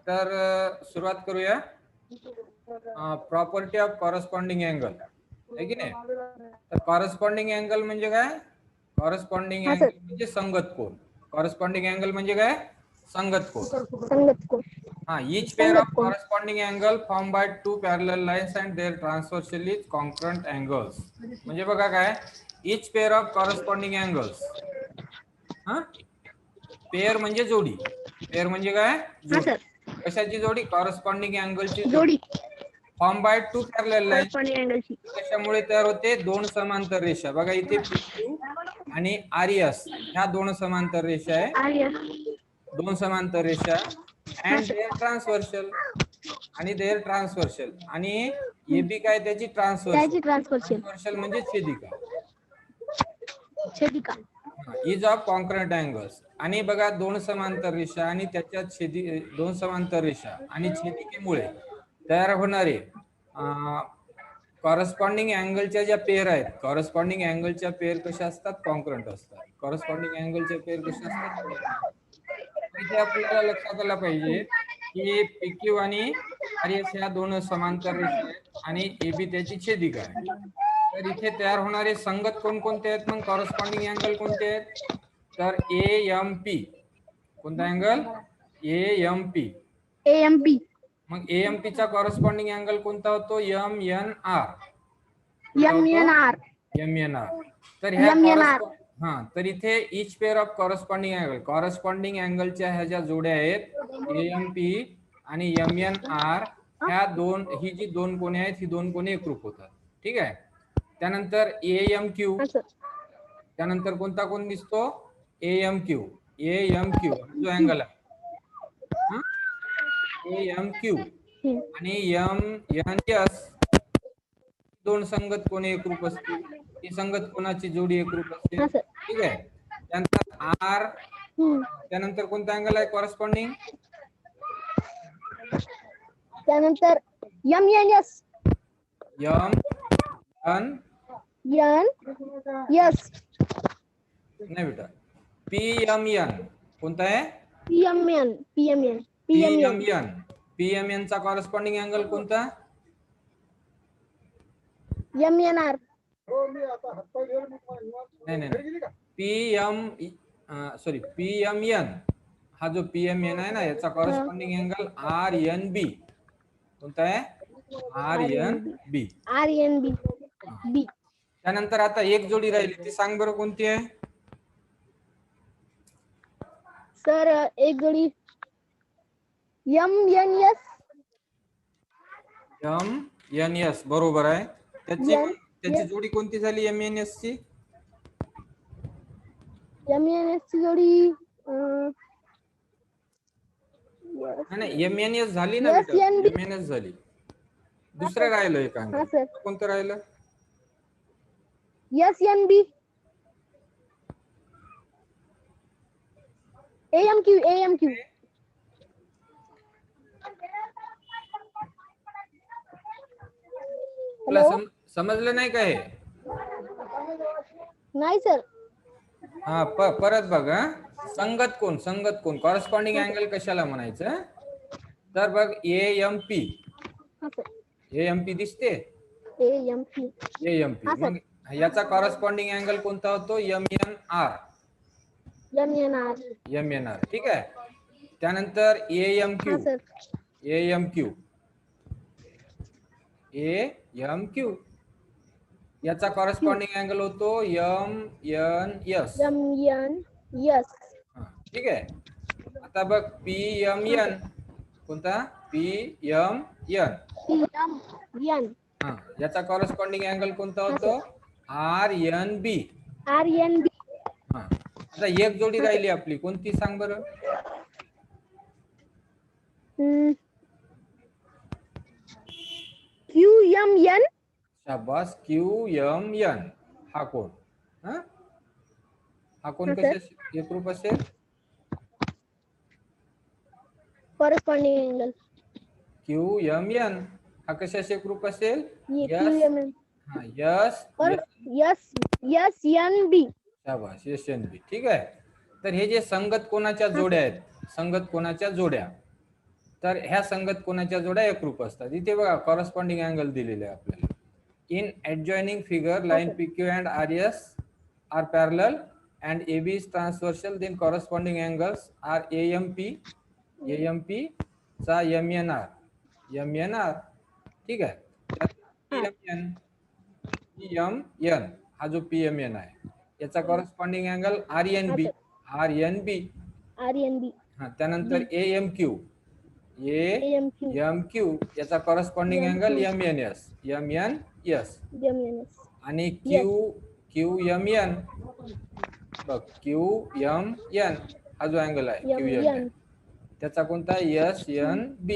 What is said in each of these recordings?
तर सुरुवात करूया. प्रॉपर्टी ऑफ कॉरस्पॉन्डिंग अँगल आहे की नाही. तर कॉरस्पॉन्डिंग अँगल म्हणजे काय? कॉरस्पॉन्डिंग हा, अँगल सर. म्हणजे संगत कोन. कॉरस्पॉन्डिंग अँगल म्हणजे काय? संगत कोन. संगत कोन. Each pair of संगत कोन. corresponding angle formed by two parallel lines and their transversal is congruent angles. म्हणजे बघा काय? Each pair of corresponding angles. Pair म्हणजे जोडी. पेअर म्हणजे काय? हा, जोडी. सर. कशाची जोडी? कॉरस्पॉन्डिंग अँगलची जोडी. जोडी. Form by two parallel line. Corresponding अँगलची. कशामुळे तयार होते? दोन समांतर रेषा. बघा इथे PQ आणि RS ह्या दोन समांतर रेषा आहे. दोन समांतर रेषा अँड देअर ट्रान्सव्हर्सल. आणि देअर ट्रान्सव्हर्सल. आणि AB काय? त्याची ट्रान्सव्हर्सल. ट्रान्सव्हर्सल म्हणजे छेदिका. छेदिका. Is of concrete angles. आणि बघा दोन समांतर रेषा आणि त्याच्या दोन समांतर रेषा आणि छेदिकेमुळे तयार होणारे कॉरस्पॉन्डिंग अँगलच्या ज्या पेअर आहेत. कॉरस्पॉन्डिंग अँगलच्या पेअर कशा असतात? कॉन्क्रीट असतात. कॉरस्पॉन्डिंग अँगलच्या पेअर कशा असतात? इथे आपल्याला लक्षात आलं पाहिजे की PQ आणि RS ह्या दोन समांतर रेषा आहेत आणि AB त्याची छेदिका आहे. तर इथे तयार होणारे संगत कोणकोणते आहेत? मग कॉरस्पॉन्डिंग अँगल कोणते आहेत? तर AMP. कोणता अँगल? AMP. AMP. मग AMP चा कॉरस्पॉन्डिंग अँगल कोणता होतो? MNR. MNR. तर ह्या तर इथे each pair of corresponding angle. Corresponding अँगलच्या ह्या ज्या जोड्या आहेत AMP आणि MNR ह्या दोन, ही जी दोन कोने आहेत ही दोन कोने एकरूप होतात. ठीक आहे. त्यानंतर AMQ. त्यानंतर कोणता कोण दिसतो? AMQ. जो अँगल आहे AMQ आणि MNS दोन संगत कोने एकरूप असतील. ही संगत कोणाची जोडी एकरूप असते. ठीक आहे. त्यानंतर R. त्यानंतर कोणता अँगल आहे कॉरस्पॉन्डिंग? त्यानंतर MNS. नाही बेटा, PMN. कोणता आहे? PMN चा कॉरस्पॉन्डिंग अँगल कोणता? MNR. नाही. PMN हा जो PMN आहे ना याचा कॉरस्पॉन्डिंग अँगल RNB. कोणता आहे? RNB. त्यानंतर आता एक जोडी राहिली, ती सांग बरं कोणती आहे? सर एक जोडी MNS. बरोबर आहे. त्याची जोडी कोणती झाली MNS ची? MNS ची जोडी नाही MNS झाली ना बेटा. MNS झाली. दुसरं राहिलं एक अँगल. कोणतं राहिलं? SNB. AMQ. तुला समजलं नाही का हे? नाही सर. हा परत बघा. संगत कोन कॉरस्पॉन्डिंग अँगल कशाला म्हणायचं? तर बघ AMP दिसते. AMP. मग याचा कॉरस्पॉन्डिंग अँगल कोणता होतो? MNR. ठीक आहे. त्यानंतर AMQ. याचा कॉरस्पॉन्डिंग अँगल होतो MNS. ठीक आहे. आता बघ PMN. कोणता? PMN. याचा कॉरस्पॉन्डिंग अँगल कोणता होतो? RNB. आता एक जोडी राहिली आपली, कोणती सांग बरं? QMN. शाबास. QMN. हा कोण? हा कोण कशा एकरूप असेल? Corresponding angle. QMN हा कशाशी एकरूप असेल? SNB. शाबास. SNB. ठीक आहे. तर हे जे संगत कोणाच्या जोड्या आहेत, संगत कोणाच्या जोड्या, तर ह्या संगत कोणाच्या जोड्या एकरूप असतात. इथे बघा कॉरेस्पॉन्डिंग अँगल दिलेले आहे आपल्याला. In adjoining figure line PQ and RS are parallel and AB is transversal, then corresponding angles are AMP चा MNR ठीक आहे. PMN हा जो PMN आहे याचा कॉरेस्पॉन्डिंग अँगल RNB हा. त्यानंतर AMQ याचा कॉरेस्पॉन्डिंग अँगल MNS आणि QMN बघ QMN हा जो अँगल आहे QMN त्याचा कोणता SNB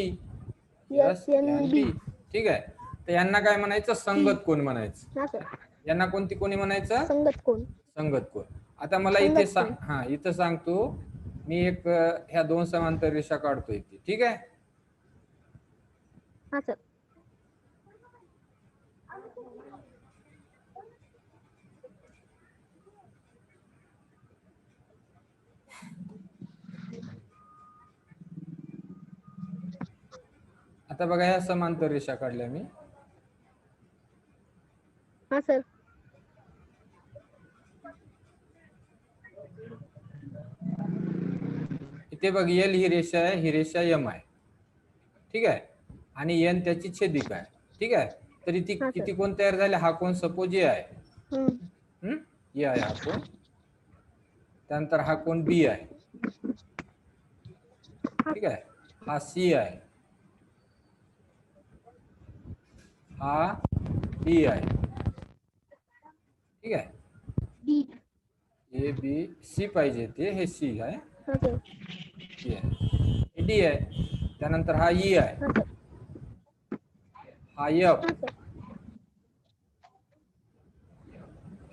ठीक आहे. तर यांना काय म्हणायचं संगत कोण म्हणायचं. यांना कोणी म्हणायचं संगत कोण. आता मला इथे इथं सांगतो मी एक ह्या दोन समांतर रेषा काढतो इथे ठीक आहे. आता बघा ह्या समांतर रेषा काढल्या मी. हा सर. इथे बघ L ही रेषा आहे, ही रेषा M आहे ठीक आहे. आणि N त्याची छेदिका आहे ठीक आहे. तर इथे किती कोण तयार झाले. हा कोण सपोज A आहे A आहे हा कोण. त्यानंतर हा कोण B आहे ठीक आहे. हा C आहे, हा D आहे ठीक आहे. A B C पाहिजे ते हे C आहे D आहे. त्यानंतर हा E आहे, हा F,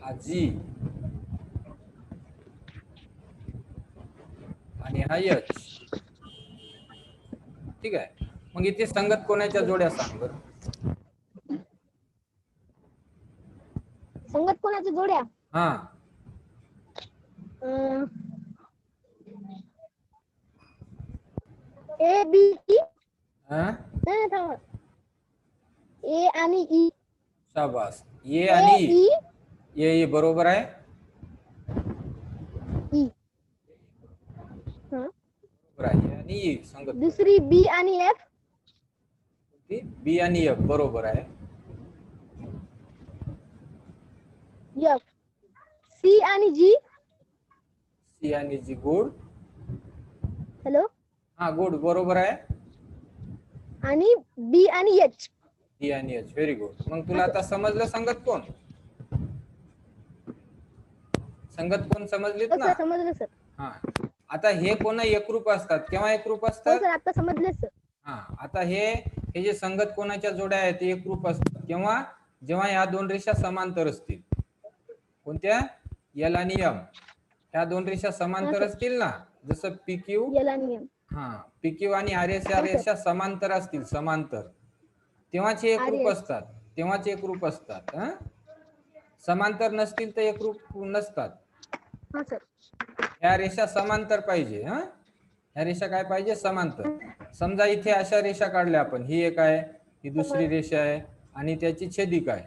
हा G आणि हा H ठीक आहे. मग इथे संगत कोणाच्या जोड्या सांग बरं. संगत कोणाच्या जोड्या. हा A B E हा A आणि E. शाबास. ए आणि E बरोबर आहे. E बरोबर आहे. आणि E संगत. दुसरी B आणि F. B आणि F बरोबर आहे. F C आणि G. C आणि G गुड. हॅलो. हा गुड बरोबर आहे. आणि B आणि H. D आणि H व्हेरी गुड. मग तुला आता समजलं संगत कोण. संगत कोण समजलीत ना. समजलं सर. हा आता हे कोण एकरूप असतात. केव्हा एकरूप असतात. सर आता समजले सर. हा आता हे जे संगत कोणाच्या जोड्या आहेत ते एकरूप असतात केव्हा. जेव्हा या दोन रेषा समांतर असतील. कोणत्या L आणि M ह्या दोन रेषा समांतर असतील ना. जसं PQ L आणि M. हा PQ आणि RS या रेषा समांतर असतील समांतर तेव्हाच एकरूप असतात. तेव्हाच एकरूप असतात. समांतर नसतील तर एकरूप नसतात. ह्या रेषा समांतर पाहिजे. ह्या रेषा काय पाहिजे समांतर. समजा इथे अशा रेषा काढल्या आपण. ही एक आहे, ही दुसरी रेषा आहे आणि त्याची छेदिका आहे.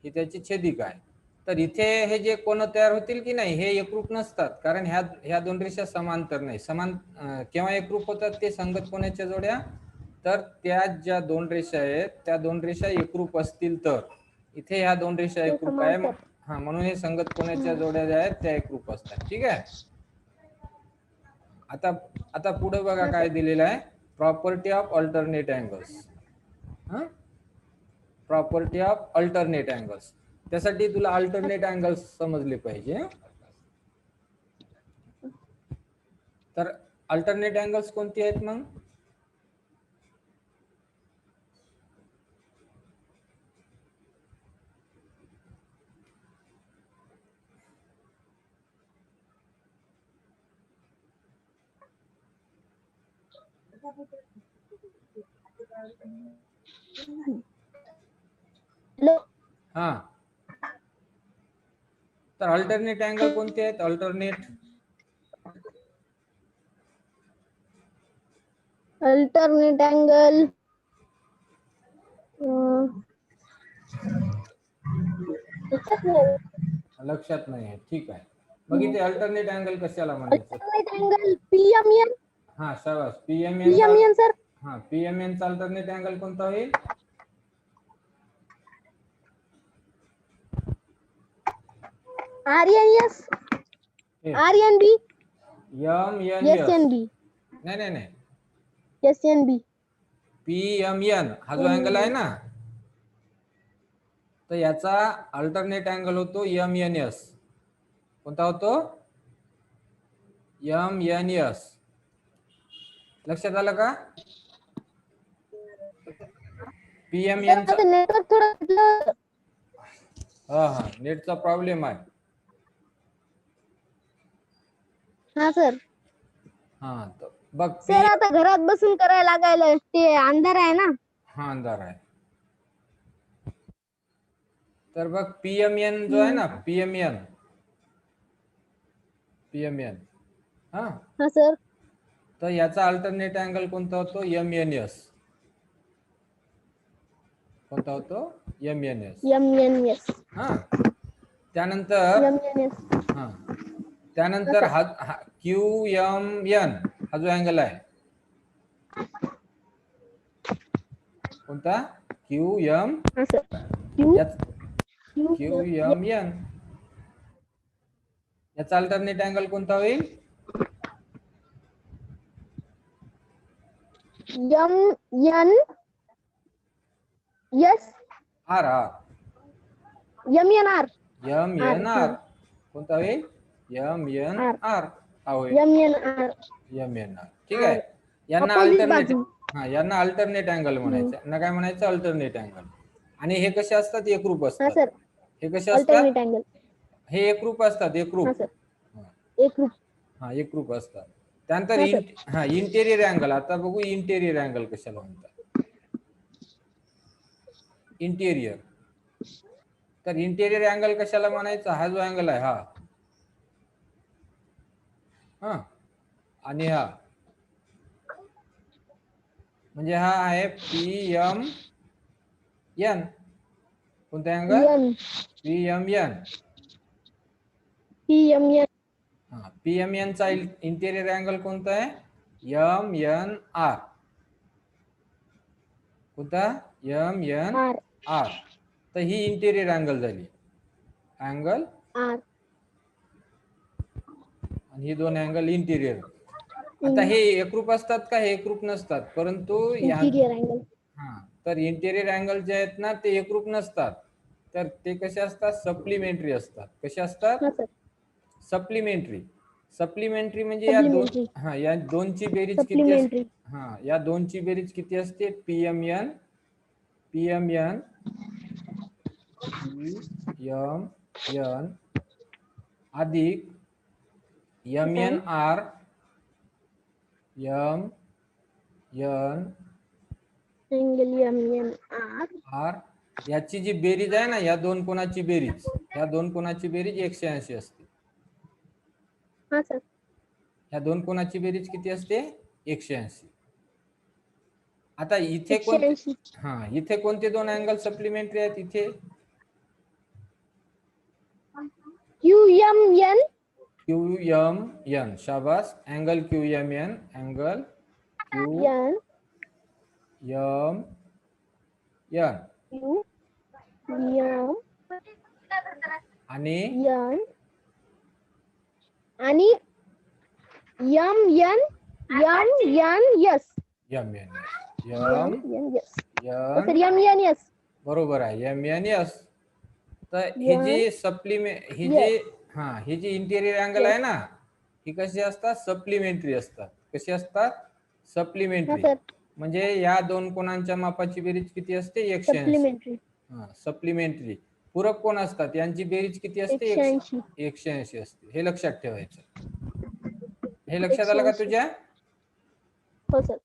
ही त्याची छेदिका आहे. तर इथे हे जे कोण तयार होतील की नाही हे एकरूप नसतात कारण ह्या दोन रेषा समांतर नाही. केव्हा एकरूप होतात ते संगत कोणाच्या जोड्या. तर त्या ज्या दोन रेषा आहेत त्या दोन रेषा एकरूप असतील तर. इथे ह्या दोन रेषा एकरूप आहे म्हणून हे संगत कोणाच्या जोड्या ज्या आहेत त्या एकरूप असतात ठीक आहे. आता पुढे बघा काय दिलेलं आहे. Property of alternate angles. Property of alternate angles. त्यासाठी तुला अल्टरनेट अँगल्स समजले पाहिजे. तर अल्टरनेट अँगल्स कोणती आहेत मग. हा तर अल्टरनेट अँगल कोणते आहेत. अल्टरनेट अल्टरनेट अँगल लक्षात नाही आहे, ठीक आहे. मग इथे अल्टरनेट अँगल कशाला म्हणायचं? Alternate angle PMN. हा शाबास, पीएमएन. PMN sir. हा, पीएमएन चा अल्टरनेट अँगल कोणता होईल? RNS. RNB. M N S. SNB. नाही नाही नाही, एसएनबी. पीएमएन हा जो अँगल आहे ना, तर याचा अल्टरनेट अँगल होतो एम एन एस. कोणता होतो? M N S. लक्षात आलं का? पीएमएन चा नेटवर्क थोडं. हा हा, नेटचा प्रॉब्लेम आहे. हा सर. हा, तर बघ सर आता घरात बसून करायला लागायला, ते अंधार आहे ना. हा, अंधार आहे. तर बघ पीएमएन जो आहे ना, पीएमएन, पीएमएन, हा हा सर. तर याचा अल्टरनेट अँगल कोणता होतो? M N S. कोणता होतो? M N S. एमएनएस. हा, त्यानंतर एमएनएस. हा, त्यानंतर हा क्यू एम एन हा जो अँगल आहे, कोणता? Q M. हा सर. क्यू एम एन याचा अल्टरनेट अँगल कोणता होईल? MN S. R R. MNR. M N R कोणता होईल? एम एन आर हा होईल. एमएनआर. एम एन आर, ठीक आहे. यांना Opposite अल्टरनेट, बाजू. हा, यांना अल्टरनेट अँगल म्हणायचं. यांना काय म्हणायचं? Alternate angle. आणि हे कसे असतात? एकरूप हा असतात. सर. हे कसे असतात? Alternate angle. हे एकरूप असतात. हा एकरूप. सर. एकरूप. हा, एकरूप असतात. त्यानंतर हा सर. हा, इंटेरियर अँगल. आता बघू इंटेरियर अँगल कशाला म्हणतात. इंटेरियर. तर इंटेरियर अँगल कशाला म्हणायचा? हा जो अँगल आहे, हा हा, आणि हा म्हणजे हा आहे पी एम एन. कोणता angle? P M N. PMN. हा, पीएमएन चा इंटेरियर अँगल कोणता आहे? M N R. कोणता? M N R. तर ही इंटेरियर अँगल झाली. Angle R. आणि ही दोन अँगल इंटेरियर. आता हे एकरूप असतात का? हे एकरूप नसतात. परंतु इंटिरियर अँगल. हा, तर इंटेरियर अँगल जे आहेत ना, ते एकरूप नसतात. तर ते कसे असतात? सप्लिमेंटरी असतात. कसे असतात? हा सर. सप्लिमेंटरी. सप्लिमेंटरी म्हणजे या दोन, हा, या दोनची बेरीज किती असते? सप्लिमेंटरी. हा, या दोनची बेरीज किती असते? पीएमएन, पीएमएन, पीएमएन अधिक M N R, M N angle MNR. R. याची जी बेरीज आहे ना, या दोन कोणाची बेरीज, या दोन कोणाची बेरीज 180 असते. हा सर. या दोन कोणाची बेरीज किती असते? 180. आता इथे कोणते? 180. हा, इथे कोणते दोन अँगल सप्लिमेंटरी आहेत? इथे क्यूएमएन. QMN. शाबास. Angle QMN. Angle N. QMN. Q M आणि एन आणि MN MNS. MN. MNS. MN. Sir MNS. बरोबर आहे, MNS. तर हे जे ही जे हा, हे जे इंटेरियर अँगल आहे ना, ही कशी असतात? सप्लिमेंटरी असतात. कशी असतात? सप्लिमेंटरी. म्हणजे या दोन कोणांच्या मापाची बेरीज किती असते? 180. सप्लिमेंटरी. हा, सप्लिमेंटरी. पूरक कोण असतात? यांची बेरीज किती असते? 180 असते. हे लक्षात ठेवायचं. हे लक्षात आलं का तुझ्या? हो सर.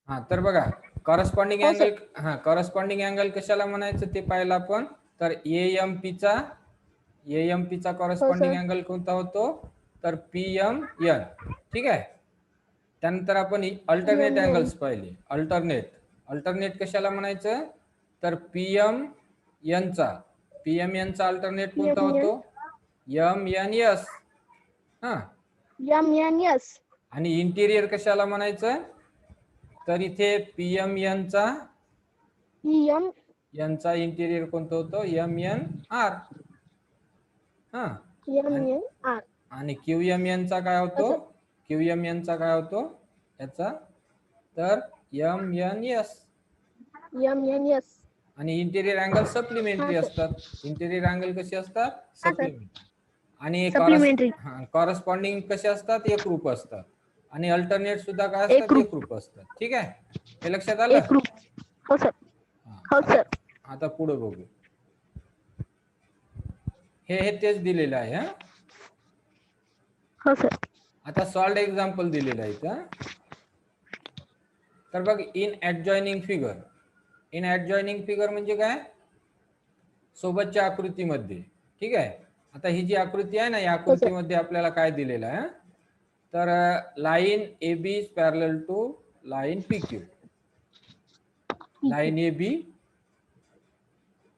हा, तर बघा कॉरस्पॉन्डिंग अँगल. हा, कॉरस्पॉन्डिंग अँगल कशाला म्हणायचं ते पाहिलं आपण. तर एएमपी चा कॉरस्पॉन्डिंग अँगल कोणता होतो? तर पीएमएन. ठीक आहे. त्यानंतर आपण अल्टरनेट अँगल्स पाहिले. अल्टरनेट कशाला म्हणायचं, तर पीएम चा अल्टरनेट कोणता होतो, एम एन एस. हा, एस. आणि इंटिरियर कशाला म्हणायचं, तर इथे पीएम चा इंटिरियर कोणतं होतं, एम एन आर. हा, आणि क्यूएमएन चा काय होतो, याचा, तर एम एन एस. आणि इंटिरियर अँगल सप्लिमेंटरी असतात. इंटिरियर अँगल कसे असतात, सप्लिमेंटरी. आणि कॉरस्पॉन्डिंग कसे असतात, एकरूप असतात. आणि अल्टरनेट सुद्धा काय असतात, एकरूप असतात. ठीक आहे, हे लक्षात आलं. हो सर. हो सर. आता पुढे बघू. हे तेच दिलेलं आहे. हा, हो सर. आता सॉल्व्ड एक्झाम्पल दिलेलं आहे इथं. तर बघ, इन ऍडजॉइनिंग फिगर म्हणजे काय, सोबतच्या आकृतीमध्ये. ठीक आहे, आता ही जी आकृती आहे ना, या आकृतीमध्ये आपल्याला काय दिलेलं आहे, तर line A B is parallel to line P Q. Line A B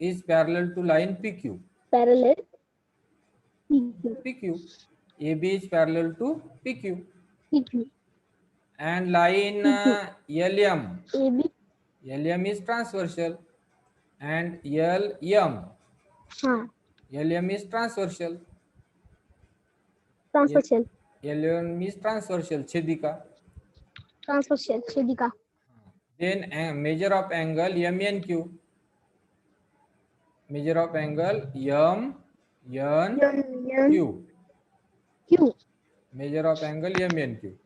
is parallel to line P Q. AB is parallel to PQ. And line LM is transversal. And LM is transversal. LM is transversal, छेदिका. Then measure of angle MNQ. Measure of angle MNQ. Measure of angle MNQ.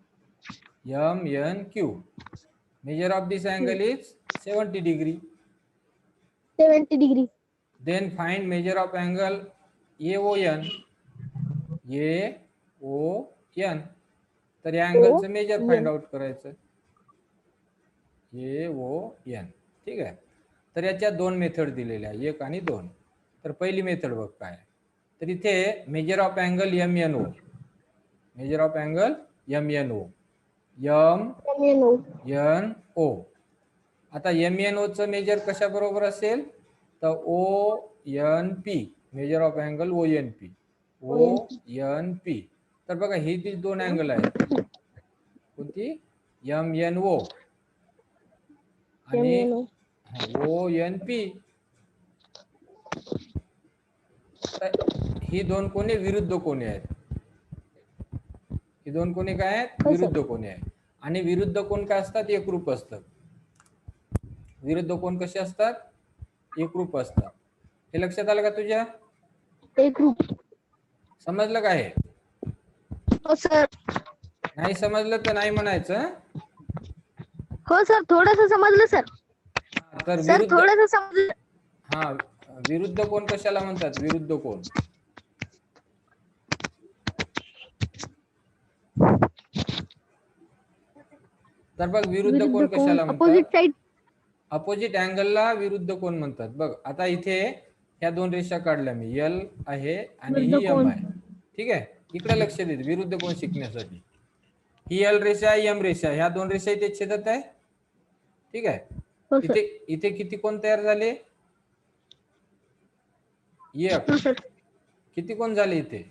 Measure of this angle is 70 degree. Then find measure of angle AON. तर या अँगलचं measure find out करायचं, AON. ठीक आहे, तर याच्या दोन method दिलेल्या आहे, 1 आणि 2. तर पहिली मेथड बघ काय, तर इथे मेजर ऑफ अँगल MNO. आता MNO चं मेजर कशा बरोबर असेल, तर ONP. Measure of angle ONP. तर बघा, ही ती दोन अँगल आहेत, कोणती, MNO आणि ONP. ही दोन कोणी विरुद्ध कोणी आहेत. ही दोन कोणी काय आहेत, विरुद्ध कोणी आहेत. आणि विरुद्ध कोण काय असतात, एकरूप असतात. विरुद्ध कोण कसे असतात, एकरूप असतात. हे लक्षात आलं का तुझ्या, एकरूप. समजलं का हे. हो सर. नाही समजलं तर नाही म्हणायचं. हो सर, थोडंसं समजलं सर. तर सर थोडंसं समजलं. हा, विरुद्ध कोण कशाला म्हणतात, विरुद्ध कोण, तर बघ विरुद्ध कोण कशाला म्हणतात, अपोजिट अँगलला विरुद्ध कोण म्हणतात. बघ आता इथे ह्या दोन रेषा काढल्या मी, L आहे आणि ही M आहे. ठीक आहे, इकडे लक्ष दे विरुद्ध कोण शिकण्यासाठी. ही L रेषा, M रेषा, ह्या दोन रेषा इथे छेदत आहे. ठीक आहे, इथे किती कोण तयार झाले, एक. किती कोण झाले इथे,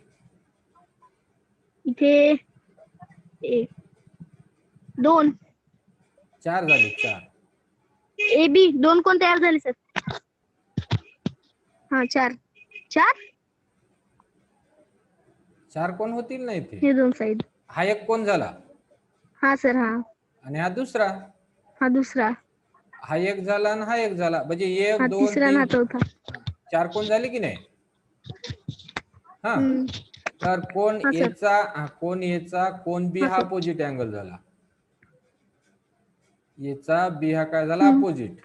2. 4 झाले, 4. AB 2 कोण तयार झाले सर. हा, 4 कोण होतील ना इथे, हे दोन साइड. हा एक कोण झाला. हा सर. हा, आणि हा दुसरा. हा एक झाला आणि हा एक झाला, म्हणजे 1 2 3 4 कोण झाले की नाही. हा, तर कोण एचा कोण बी हा अपोजिट अँगल झाला. याचा बी हा काय झाला, अपोजिट.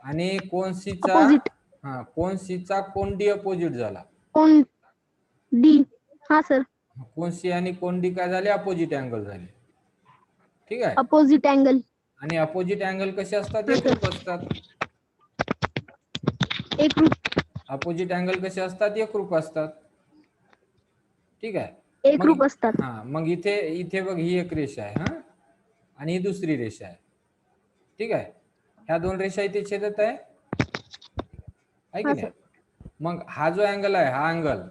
आणि कोण सीचा कोण डी अपोजिट झाला. कोण डी. हा सर. कोण सी आणि कोण डी काय झाले, अपोजिट अँगल झाले. ठीक आहे, अपोजिट अँगल. आणि अपोजिट अँगल कसे असतात, एकरूप असतात. अपोजिट अँगल कसे असतात, एकरूप असतात. ठीक आहे, एकरूप असतात. हा, मग इथे बघ, ही एक रेषा आहे. हा, आणि ही दुसरी रेषा आहे. ठीक आहे, ह्या दोन रेषा इथे छेदत आहे की हा नाही. सर. मग हा जो अँगल आहे, हा अँगल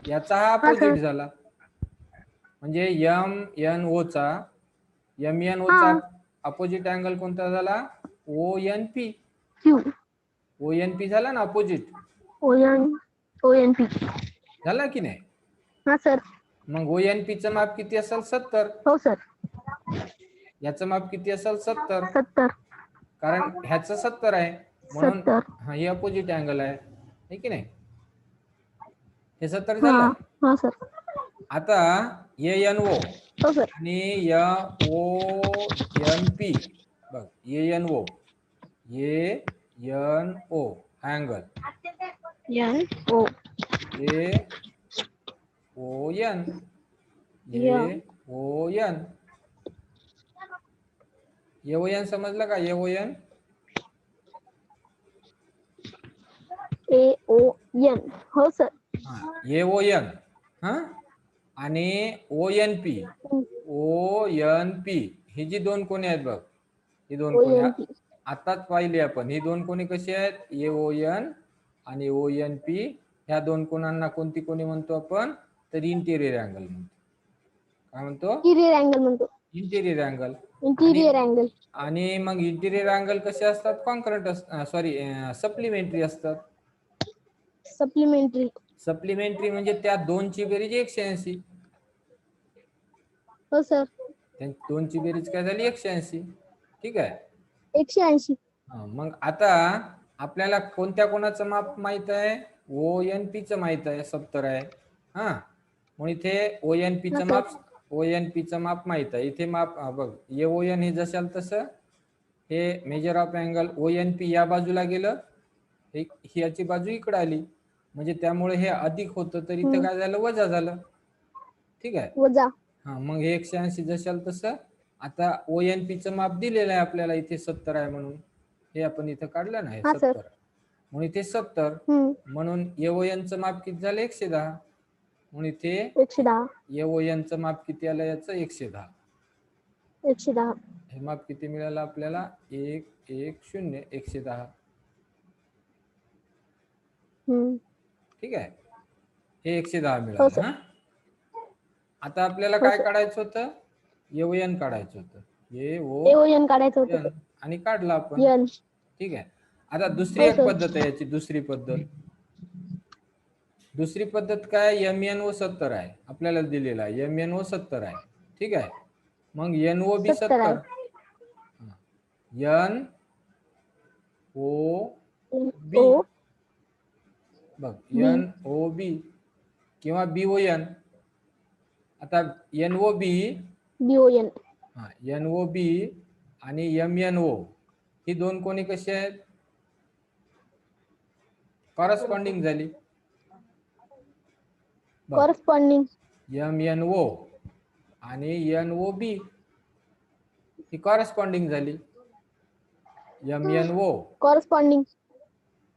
याचा हा हा अपोजिट सर. झाला. म्हणजे MNO चा हा अपोजिट अँगल कोणता झाला? ONP. क्यू ONP झाला ना अपोजिट, ONP. झाला की नाही. हा सर. मग ONP माप किती असेल? 70. हो सर. याचं माप किती असेल? 70. 70. कारण ह्याचं 70 आहे म्हणून 70. हा हे अपोजिट अँगल आहे की नाही. हे 70 हा झालं. हा सर. आता ANO हो सर. आणि ONP बघ, ANO अँगल NO AON समजलं का? AON AON. हो सर. AON हा आणि ONP ही जी दोन कोणी आहेत बघ, ही दोन कोणी ONP. आताच पाहिली आपण. ही दोन कोणी कशी आहेत? AON आणि ONP. ह्या दोन कोणांना कोणती कोणी म्हणतो आपण? तर इंटिरियर अँगल म्हणतो. काय म्हणतो? इंटिरियर अँगल म्हणतो. Interior angle. Interior angle. आणि मग इंटिरियर अँगल कसे असतात? कॉन्करंट सप्लिमेंटरी असतात. सप्लिमेंटरी म्हणजे त्या दोनची बेरीज 180. हो सर. त्या दोनची बेरीज काय झाली? 180. ठीक आहे. 180. मग आता आपल्याला कोणत्या कोणाचं माप माहित आहे? ONP चं माहित आहे, 70 आहे. हा, म्हणून इथे ONP चं माप माहित आहे. इथे माप बघ, AON हे जशाल तसं हे मेजर ऑफ अँगल ONP या बाजूला गेलं, याची बाजू इकडे आली, म्हणजे त्यामुळे हे अधिक होतं, तर इथं काय झालं? वजा झालं. ठीक आहे. वजा. हा, मग हे 180 जशाल तसं. आता ONP चं माप दिलेलं आहे आपल्याला इथे 70 आहे म्हणून, हे आपण इथं काढलं ना, हे 70 म्हणून इथे 70. म्हणून AON चं माप किती झालं? 110. म्हणून इथे 110. AON चं माप किती आलं? याचं 110. 110. हे माप किती मिळालं आपल्याला? 110. 110. ठीक आहे, हे 110 मिळालं. हा, आता आपल्याला काय काढायचं होतं? AON काढायचं होतं. AON काढायचं होतं आणि काढलं आपण. ठीक आहे. आता दुसरी एक पद्धत आहे याची. दुसरी पद्धत काय? MNO 70 आहे आपल्याला दिलेला आहे. MNO 70 आहे. ठीक आहे. मग NOB 70. NOB बघ, NOB किंवा BON. आता NOB आणि MNO ही दोन कोणी कशी आहेत? कॉरस्पॉन्डिंग झाली. कॉरस्पॉन्डिंग. MNO आणि NOB ही कॉरस्पॉन्डिंग झाली. MNO कॉरस्पॉन्डिंग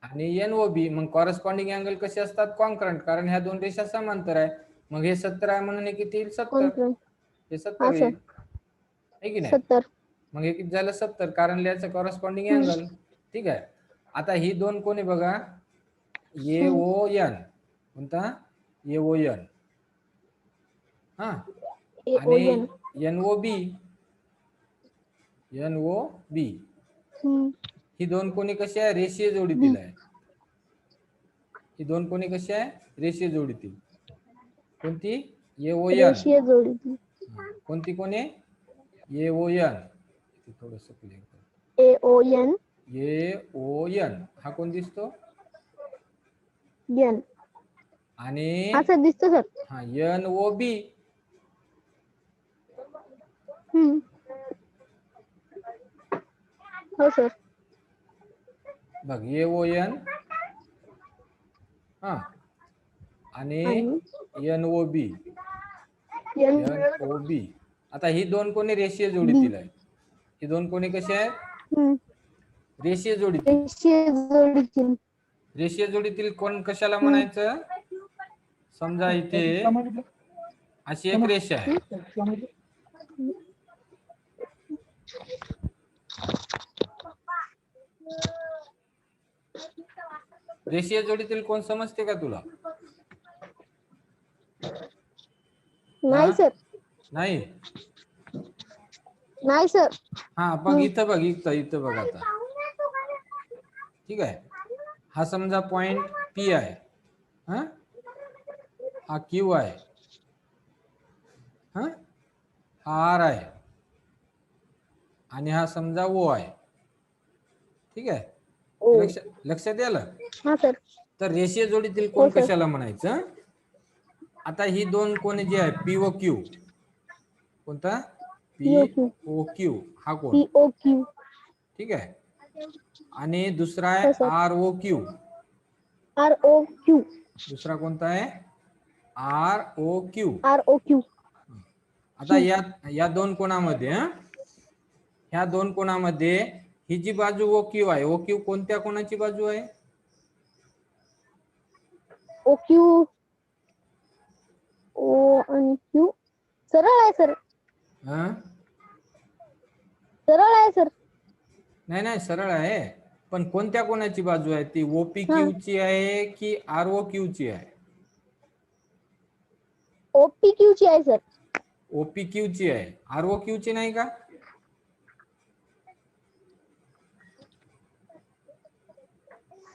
आणि NOB. मग कॉरस्पॉन्डिंग अँगल कसे असतात? कॉन्करंट, कारण ह्या दोन रेषा समांतर आहे. मग हे 70 आहे म्हणून हे किती येईल? 70. हे 70 येईल की नाही. 70. मग हे किती झालं? 70, कारण याचं कॉरस्पॉन्डिंग अँगल. ठीक आहे. आता ही दोन कोणी बघा? AON. कोणता? AON. हा, आणि NOB. ही दोन कोणी कशी आहे? रेषीय जोडीतील आहे. ही दोन कोणी कशी आहे? रेषीय जोडीतील. कोणती? AON. रेषीय जोडीतील. कोणती कोणी? AON. थोडस AON. हा कोण दिसतो? N. आणि हा सर दिसतो सर. हा, NOB. हो सर. बघ, AON हा आणि NOB. आता ही दोन कोणी रेषीय जोडीतील आहे. ही दोन कोणी कशी आहेत? रेषीय जोडीतील. रेषीय जोडीतील कोण कशाला म्हणायचं? समजा इथे अशी एक रेषा आहे. रेषीय जोडीतील कोण समजते का तुला? नाही हा? सर. नाही. नाही सर. हा बघ इथं बघ, इथं बघ आता. ठीक आहे, हा समजा पॉइंट पी आहे. हा क्यू आहे. हा आर आहे आणि हा समजा ओ आहे. ठीक आहे, ओ. लक्षात आलं? हा सर. तर रेषीय जोडीतील हो कोण सर. कशाला म्हणायचं? आता ही दोन कोण जे आहे पी व क्यू, कोणता? पी पीओक्यू. ओ क्यू हा कोण? पीओक्यू. ठीक आहे, आणि दुसरा आहे हो sir. R O Q. R O Q. दुसरा कोणता आहे? R O Q. R O Q. आता या दोन कोणामध्ये ह्या दोन कोणामध्ये ही जी बाजू ओ क्यू आहे, ओ क्यू कोणत्या कोणाची बाजू आहे? O Q. ओ आणि क्यू सरळ आहे सर. सरळ आहे सर. नाही नाही सरळ आहे, पण कोणत्या कोणाची बाजू आहे ती? ओपी हा. क्यू ची आहे की आर ओ क्यू ची आहे? ओपी क्यू ची आहे सर. ओपी क्यू ची आहे, आर ओ क्यू ची नाही का?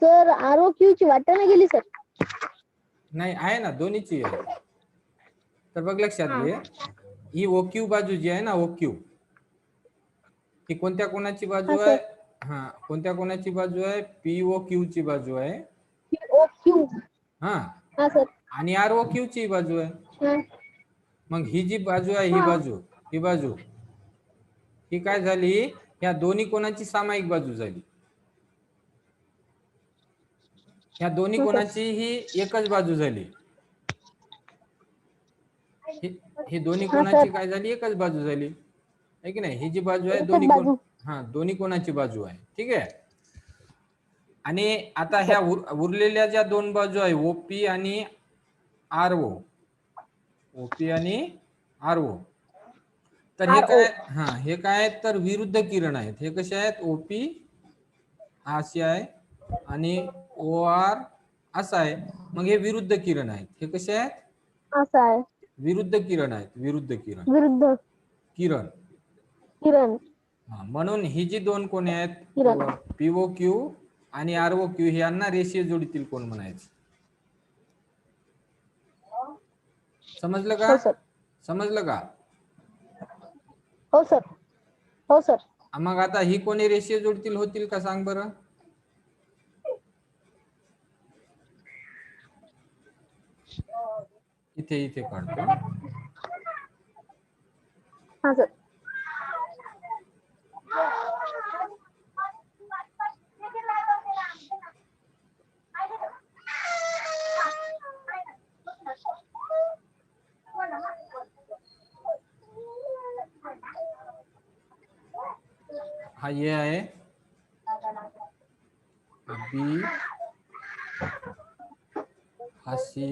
सर आर ओ क्यू ची वाटाणा गेली सर. नाही आहे ना, दोन्हीची आहे. तर बघ लक्षात हा. घे, ही ओ क्यू बाजू जी आहे ना, ओ क्यू ही कोणत्या कोणाची हा बाजू आहे? सर. हा कोणत्या कोणाची बाजू आहे? पी ओ क्यू ची बाजू आहे. PO Q. हा हा सर. आणि आर ओ क्यू ची बाजू आहे. हा. मग ही जी बाजू आहे, हा. ही बाजू ही काय झाली? ह्या दोन्ही कोणाची सामायिक बाजू झाली. ह्या दोन्ही हा सर. कोणाची ही एकच बाजू झाली. ही दोन्ही हा कोणाची सर. काय झाली? एकच बाजू झाली आहे की नाही? ही जी बाजू आहे एकच दोन्ही कोण, बाजू. हा दोन्ही कोणाची बाजू आहे. ठीक आहे, आणि आता हा ह्या सर. उरलेल्या ज्या दोन बाजू आहे ओपी आणि आर ओ, ओपी आणि आर ओ, तर हे आर ओ. काय? हा हे काय आहेत? तर विरुद्ध किरण आहेत. हे कसे आहेत? ओपी असे आहे आणि ओ आर असा आहे. मग हे विरुद्ध किरण आहेत. हे कसे आहेत? असा आहे. विरुद्ध किरण आहेत. विरुद्ध किरण विरुद्ध किरण. किरण. म्हणून ही जी दोन कोणे किरण. आहेत पीओ क्यू आणि आर ओ क्यू, यांना रेषीय जोडीतील कोण म्हणायचं? समजलं का? हो सर. समजलं का? हो सर. हो सर. मग आता ही कोणी रेषीय जोडीतील होतील का सांग बरं? इथे काढतो. हा सर. हा ये आहे, हा बी, हा सी,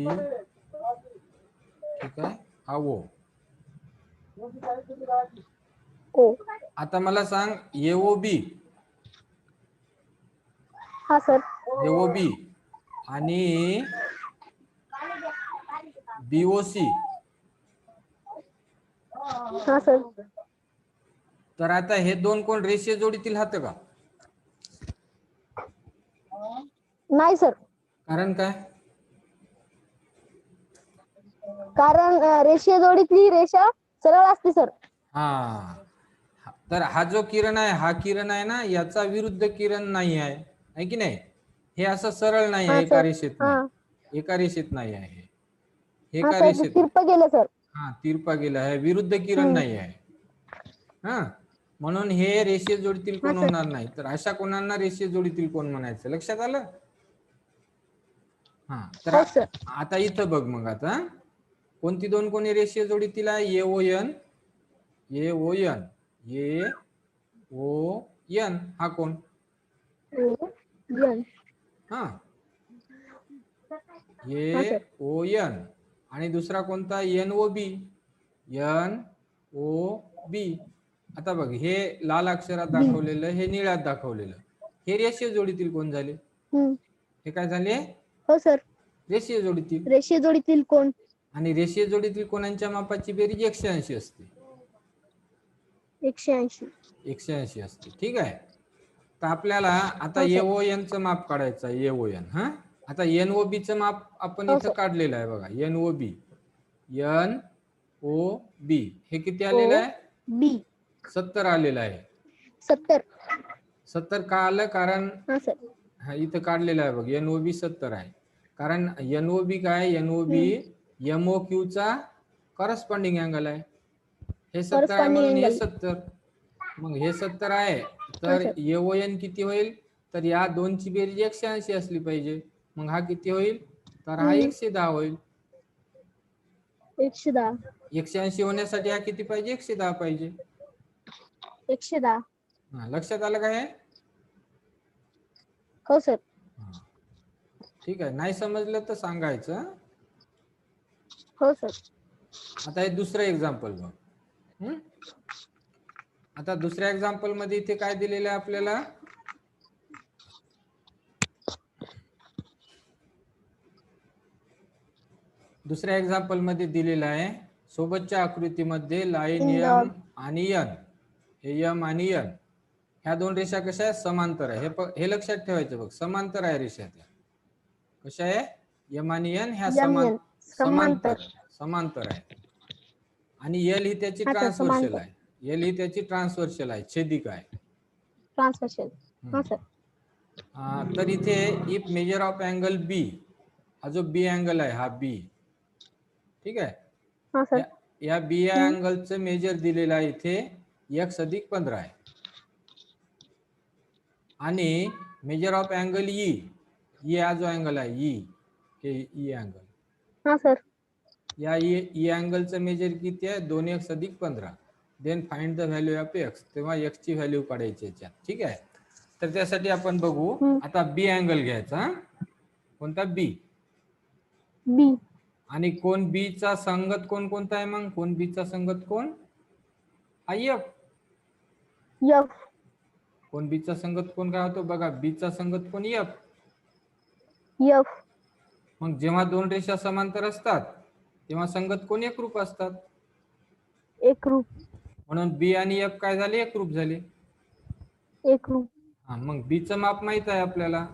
ठीक आहे, हा ओ. ओ. आता मला सांग एओ बी, हा सर. एओ बी आणि बीओसी, हा सर. तर आता हे दोन कोण रेषीय जोडीतील हात का? नाही सर. कारण काय? कारण रेषीय जोडीतली रेषा सरळ असते सर. हा, तर हा जो किरण आहे, हा किरण आहे ना, याचा विरुद्ध किरण नाही आहे की नाही? हे असं सरळ नाही आहे, हा एका सर. रेषेत हा. नाही, एका रेषेत नाही आहे. हे हा एका सर, ते रेषेत, तिरपं गेलं सर. हा तिरपा गेला आहे, विरुद्ध किरण हम्म. नाही आहे. हा म्हणून हे रेषीय जोडीतील हा कोण सर. होणार नाही. तर अशा कोणांना रेषीय जोडीतील कोण म्हणायचं? लक्षात आलं? हा, तर हो सर. आता इथं बघ, मग आता कोणती दोन कोणी रेषीय जोडीतील आहे? AO N, AO N, AO N हा कोण? हा हा सर. एओ एन आणि दुसरा कोणता? N O B, N O B. आता बघ, हे लाल अक्षरात दाखवलेलं, हे निळ्यात दाखवलेलं, हे रेषीय जोडीतील कोण झाले? हे काय झाले? हो सर. रेषीय जोडीतील. रेषीय जोडीतील कोण. आणि रेषीय जोडीतील कोणांच्या मापाची बेरीज 180 असते. 180. 180 असते. ठीक आहे. तर आपल्याला आता हो सर. एओएन चं माप काढायचं आहे. एओएन. हा, आता एनओबी चं माप आपण हो इथं सर. काढलेलं आहे बघा. एनओबी, एनओबी हे किती आलेलं आहे? बी 70 आलेलं आहे. 70. 70 का आलं? कारण हा सर. हा इथं काढलेलं आहे बघ, एनओबी 70 आहे. कारण एनओबी काय? एनओबी एमओक्यू चा करस्पॉन्डिंग अँगल आहे. हे 70 आहे Corresponding म्हणून हे angle. 70. मग हे 70 आहे, हा तर सर. एओएन किती होईल? तर या दोनची बेरीज 180 असली पाहिजे. मग हा किती होईल? तर हा 110 होईल. 110. 180 होण्यासाठी हा किती पाहिजे? 110 पाहिजे. 110. हा, लक्षात आलं काय? हो सर. ठीक आहे. नाही समजलं तर सांगायचं. हो सर. आता हे दुसरं एक्झाम्पल बघ. आता दुसऱ्या एक्झाम्पल मध्ये इथे काय दिलेलं आहे आपल्याला? दुसऱ्या एक्झाम्पल मध्ये दिलेलं आहे, सोबतच्या आकृतीमध्ये लाईन एम आणि एन, हे एम आणि एन ह्या दोन रेषा कशा आहेत? समांतर आहे. हे लक्षात ठेवायचं बघ, समांतर आहे रेषा त्या. कशा आहे? एम आणि एन ह्या समांतर आहे. आणि एल ही त्याची ट्रान्सवर्षल आहे. एल ही त्याची ट्रान्सवर्षल आहे, छेदिक आहे. ट्रान्सवर्षल. हा सर. तर इथे इफ मेजर ऑफ अँगल बी, हा जो बी अँगल आहे हा बी, ठीक आहे. हा सर. या बी अँगलचं मेजर दिलेलं आहे इथे 1+15 आहे. आणि मेजर ऑफ अँगल ई, हा जो अँगल आहे ई, हे ई अँगल. हा सर. या ई अँगलचं मेजर किती आहे? 2x+15. Then find the value of x. तेव्हा एक्स ची व्हॅल्यू काढायची याच्यात. ठीक आहे. तर त्यासाठी आपण बघू, आता बी अँगल घ्यायचा. कोणता? बी. बी. आणि कोण बी चा संगत कोण कोणता आहे? मग कोण बी चा संगत कोण? हा एफ. एफ. कोण बी चा संगत कोण काय होतो? बघा, बी चा संगत कोण? एफ. एफ. मग जेव्हा दोन रेषा समांतर असतात तेव्हा संगत कोण? एकरूप असतात. एकरूप. म्हणून बी आणि एफ काय झाले? एकरूप झाले. एकरूप. हा, मग बी चं माप माहित आहे आपल्याला.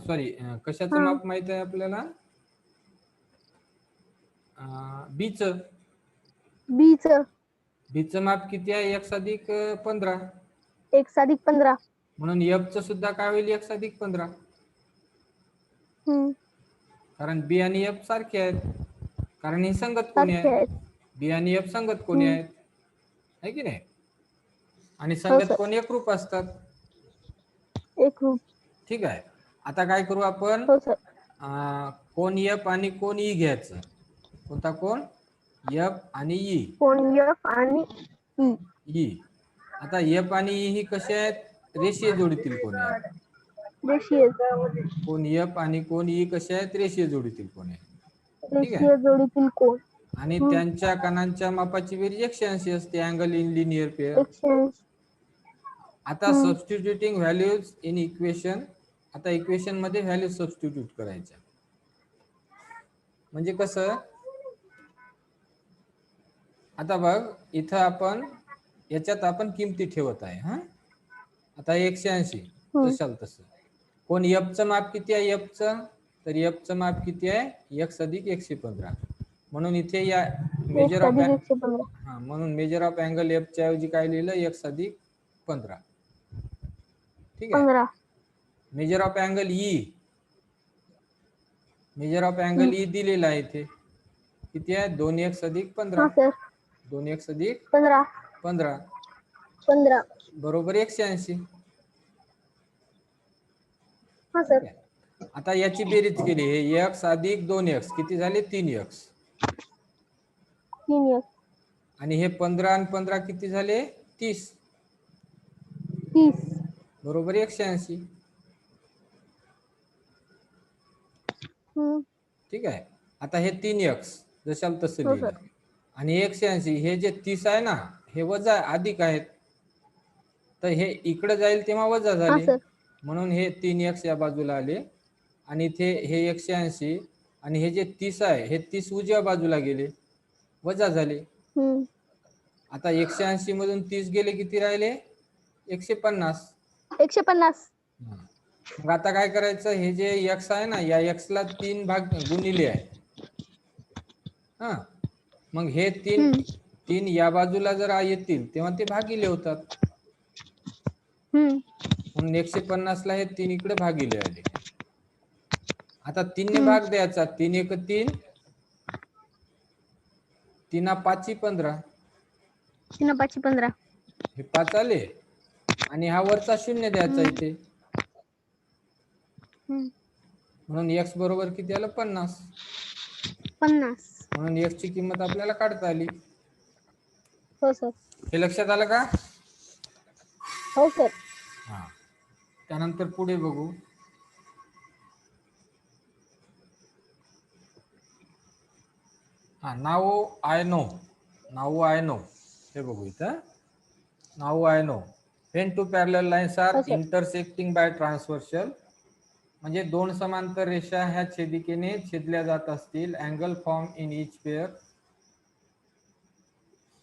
सॉरी, कशाचं माप माहित आहे आपल्याला? बीचं. बीचं माप किती आहे? 1+15. 1+15. म्हणून एफ चं सुद्धा काय होईल? 1+15. कारण बी आणि एफ सारखे आहेत, कारण ही संगत कोणी आहे? बी आणि एफ संगत कोणी आहेत? आहे की नाही? आणि संगत कोण? एकरूप असतात. एकरूप. ठीक आहे. आता काय करू आपण? हो सर. कोण एफ आणि कोण ई घ्यायचं. कोणता कोण? एफ आणि ई. कोण? एफ आणि ई. आता एफ आणि ई ही कसे आहेत? रेषीय जोडीतील कोण आहेत? रेषीय. कोण एफ आणि कोण ई कसे आहेत? रेषीय जोडीतील कोण आहेत. ठीक आहे. रेषीय जोडीतील कोण. आणि त्यांच्या कणांच्या मापाची बेरीज 180 असते. Angle in linear pair. 180. आता सबस्टिट्यूटिंग व्हॅल्यूज इन इक्वेशन. आता इक्वेशन मध्ये व्हॅल्यू सबस्टिट्यूट करायच्या. म्हणजे कसं? आता बघ, इथं आपण याच्यात आपण किमती ठेवत आहे. हा, आता 180 जशाल तसं. कोण एफ चं माप किती आहे? एफ चं, तर एफ चं माप किती आहे? 1+115. म्हणून इथे या मेजर ऑफ म्हणून मेजर ऑफ अँगल एफ च्या ऐवजी काय लिहिलं? 1+15. ठीक आहे. Measure of angle E, measure of angle E दिलेला आहे इथे. किती आहे? 2x+15. 2x+15 बरोबर 180. आता याची बेरीज केली, हे x अधिक 2x किती झाले? 3x. आणि हे 15 आणि 15 किती झाले? 30. बरोबर 180. ठीक आहे. आता हे 3x जशाल तसं लिहिलं. आणि 180 हे जे 30 आहे ना, हे वजा अधिक आहेत. तर हे इकडे जाईल तेव्हा वजा हा झाले, सर. म्हणून हे 3x या बाजूला आले आणि इथे हे 180 आणि हे जे 30 आहे हे 30 उजव्या बाजूला गेले, वजा झाले. हम्म. आता 180 मधून 30 गेले, किती राहिले? 150. 150. मग आता काय करायचं, हे जे x आहे ना, या x ला 3 भाग गुणिले आहे. हा, मग हे 3 या बाजूला जर येतील तेव्हा ते भागिले होतात, म्हणून 150 ला हे 3 इकडे भागिले आले. आता 3 ने भाग द्यायचा, 3 1 3, 3 5 15, 3 5 15. हे 5 आले आणि हा वरचा शून्य द्यायचा इथे, म्हणून x बरोबर किती आलं? 50. 50. म्हणून x ची किंमत आपल्याला काढता आली. हो सर. हे लक्षात आलं का? हो सर. हा, त्यानंतर पुढे बघू. नाउ आय नो, हे बघू इथं. Now I know when two parallel lines are हो सर. इंटरसेक्टिंग बाय ट्रान्सव्हर्सल, म्हणजे दोन समांतर रेषा ह्या छेदिकेने छेदल्या जात असतील, angle form in each pair.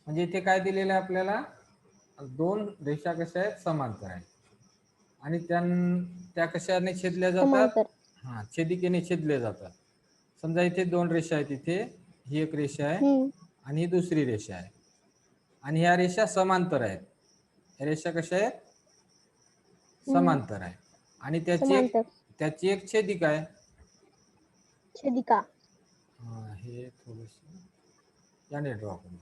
म्हणजे इथे काय दिलेलं आहे आपल्याला, दोन रेषा कशा आहेत? समांतर आहेत आणि त्या कशाने छेदल्या जातात? समांतर. हा, छेदिकेने छेदले जातात. समजा इथे दोन रेषा आहेत, इथे ही एक रेषा आहे आणि ही दुसरी रेषा आहे आणि ह्या रेषा समांतर आहेत. ह्या रेषा कशा आहेत? समांतर आहे आणि समांतर. त्याची एक छेदिका आहे. छेदिका. हे थोडस याने ड्रॉ करू.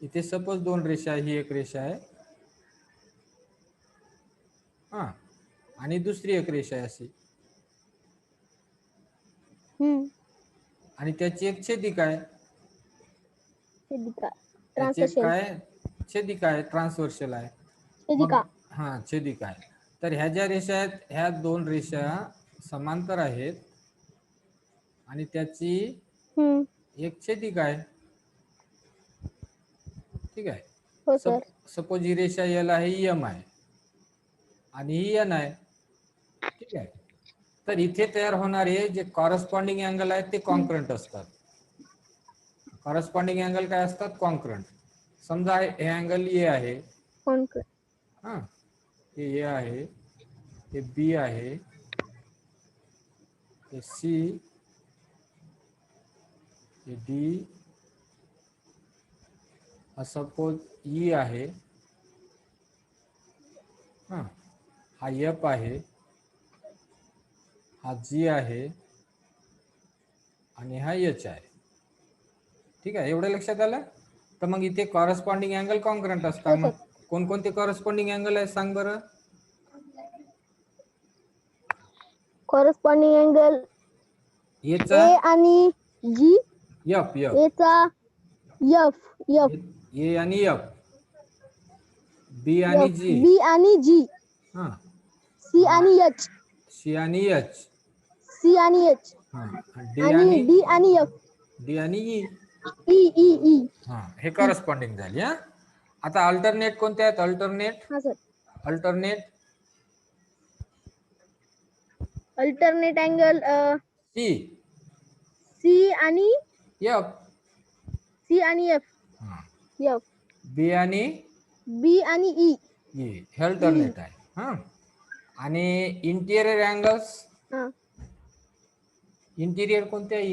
इथे सपोज दोन रेषा आहे, ही एक रेषा आहे हा, आणि दुसरी एक रेषा आहे अशी, आणि त्याची एक छेदिका आहे. छेदिका. त्याची एक ट्रान्सव्हर्सल. काय? छेदिका आहे, ट्रान्सव्हर्सल आहे. छेदिका. हा, छेदिका आहे. तर ह्या ज्या रेषा आहेत, ह्या दोन रेषा समांतर आहेत आणि त्याची एक छेदिका आहे. ठीक आहे. हो सर. सपोज ही रेषा L आहे, ही M आहे आणि ही N आहे. ठीक आहे. तर इथे तयार होणारे जे कॉरस्पॉन्डिंग अँगल आहेत ते कॉन्क्रंट असतात. कॉरस्पॉन्डिंग अँगल काय असतात? कॉन्क्रंट. समजा हे अँगल ए आहे, हा, हे ए आहे, हे बी आहे, हे सी, हे डी, हा सपोज ई आहे, हा एफ आहे, हा जी आहे आणि हा एच आहे. ठीक आहे, एवढं लक्षात आलं? तर मग इथे कॉरस्पॉन्डिंग अँगल कॉन्क्रंट असतात. मग कोणकोणते कॉरस्पॉन्डिंग अँगल आहे सांग बरं? कॉरस्पॉन्डिंग अँगल एचा ए आणि जी, एफ, एचा एफ, ए आणि एफ, बी आणि जी, बी आणि जी, हा, सी आणि एच, सी आणि एच, सी आणि एच, डी आणि डी आणि एफ, डी आणि ई, ई ई ई. हा, हे कॉरस्पॉन्डिंग झाली. हा, आता अल्टरनेट कोणते आहेत? हा sir. Alternate angle C, C आणि एफ, एफ, एफ, बी आणि ई, हे अल्टरनेट आहे. हा, आणि इंटिरियर अँगल्स, इंटिरियर कोणते आहे?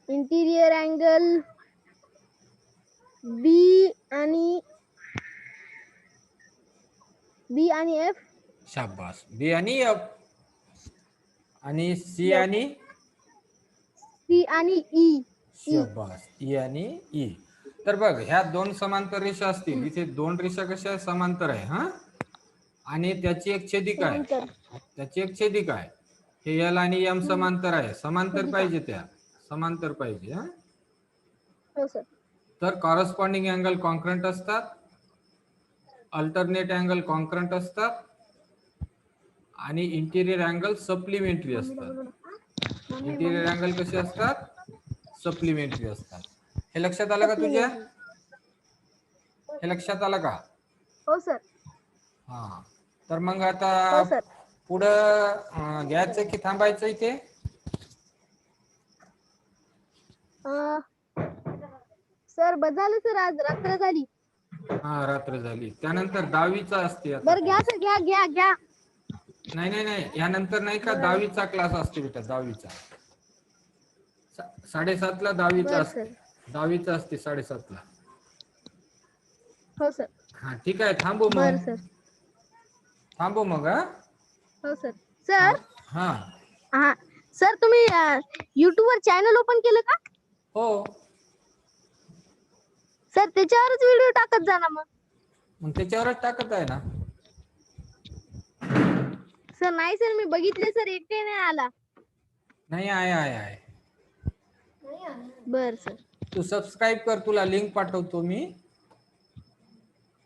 इंटिरियर अँगल बी आणि एफ. शाबास, बी आणि एफ, आणि सी आणि ई. शाबास, ई आणि ई. तर बघ, ह्या दोन समांतर रेषा असतील, इथे दोन रेषा कशा समांतर आहे, हा, आणि त्याची एक छेदिका आहे, हे एल आणि एम समांतर आहे, समांतर पाहिजे. हा, तर कॉरस्पॉन्डिंग अँगल कॉन्क्रंट असतात, अल्टरनेट अँगल कॉन्क्रंट असतात आणि इंटिरियर अँगल सप्लिमेंटरी असतात. इंटिरियर अँगल कसे असतात? सप्लिमेंटरी असतात. हे लक्षात आलं का तुझ्या? हे लक्षात आलं का? हो सर. हा, तर मग हो आता सर. पुढं घ्यायचं की थांबायचं इथे? सर बस झालं सर, आज रात्र झाली. हा, रात्र झाली. त्यानंतर 10वीचा असते आता बरं घ्या क्लास. सर, घ्या घ्या घ्या. नाही नाही नाही, यानंतर नाही का बरं. 10वीचा क्लास असते बेटा, 10वीचा. 7:30ला 10वीचा बरं असते. सर. 10वीचा असते 7:30ला. हो सर. हा ठीक आहे, थांबू मग. बरं सर. थांबू मग. हा हो सर. हा सर हा. हा सर, तुम्ही YouTube वर चॅनल ओपन केलं का? हो. सर त्याच्यावरच व्हिडिओ टाकत जा ना मग. मग त्याच्यावरच टाकत आहे ना. सर नाही सर, मी बघितले सर, एक काही नाही आला. नाही, आहे. बर सर. तू सबस्क्राईब कर, तुला लिंक पाठवतो मी.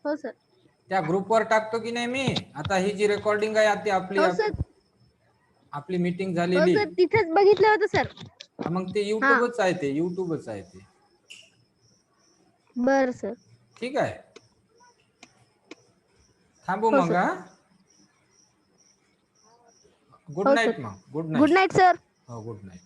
हो सर. त्या ग्रुपवर टाकतो की नाही मी. आता ही जी रेकॉर्डिंग आहे ती हो सर. आपली मीटिंग हो झालेली. सर, तिथेच बघितलं होतं सर. मग ते हा. युट्यूबच आहे, ते युट्यूबच आहे ते. बर सर. ठीक आहे, थांबू हो मग. सर. हा, गुड हो नाईट सर. मग. Good good night. Night sir. हो, गुड नाईट.